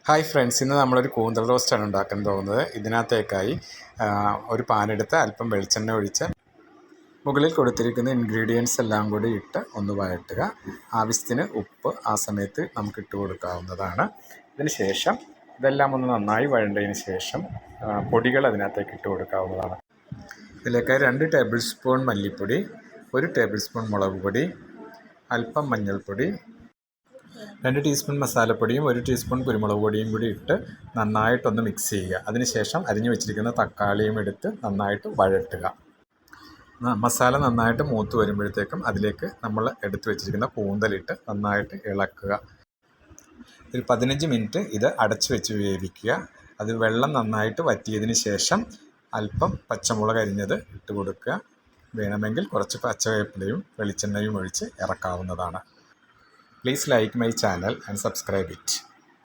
Hi friends, ഇന്ന് നമ്മളൊരു കൂന്തൽ റോസ്റ്റാണ് ഉണ്ടാക്കാൻ പോകുന്നത്. ഇതിനകത്തേക്കായി ഒരു പാനെടുത്ത് അല്പം വെളിച്ചെണ്ണ ഒഴിച്ച് മുകളിൽ കൊടുത്തിരിക്കുന്ന ഇൻഗ്രീഡിയൻസ് എല്ലാം കൂടി ഇട്ട് ഒന്ന് വഴറ്റുക. ആവശ്യത്തിന് ഉപ്പ് ആ സമയത്ത് നമുക്ക് ഇട്ട് കൊടുക്കാവുന്നതാണ്. ഇതിന് ശേഷം ഇതെല്ലാം ഒന്ന് നന്നായി വഴണ്ടതിന് ശേഷം പൊടികൾ അതിനകത്തേക്ക് ഇട്ട് കൊടുക്കാവുന്നതാണ്. ഇതിലേക്ക് 2 ടേബിൾ സ്പൂൺ മല്ലിപ്പൊടി, 1 ടേബിൾ സ്പൂൺ മുളക് പൊടി, അല്പം മഞ്ഞൾപ്പൊടി, 2 ടീസ്പൂൺ മസാലപ്പൊടിയും 1 ടീസ്പൂൺ കുരുമുളക് പൊടിയും കൂടി ഇട്ട് നന്നായിട്ടൊന്ന് മിക്സ് ചെയ്യുക. അതിനുശേഷം അരിഞ്ഞു വെച്ചിരിക്കുന്ന തക്കാളിയും എടുത്ത് നന്നായിട്ട് വഴറ്റുക. മസാല നന്നായിട്ട് മൂത്ത് വരുമ്പോഴത്തേക്കും അതിലേക്ക് നമ്മൾ എടുത്തു വെച്ചിരിക്കുന്ന കൂന്തലിട്ട് നന്നായിട്ട് ഇളക്കുക. ഒരു 15 മിനിറ്റ് ഇത് അടച്ചു വെച്ച് വേവിക്കുക. അത് വെള്ളം നന്നായിട്ട് വറ്റിയതിന് ശേഷം അല്പം പച്ചമുളക് അരിഞ്ഞത് ഇട്ട് കൊടുക്കുക. വേണമെങ്കിൽ കുറച്ച് പച്ചവേപ്പിലയും വെളിച്ചെണ്ണയും ഒഴിച്ച് ഇറക്കാവുന്നതാണ്. Please like my channel and subscribe it.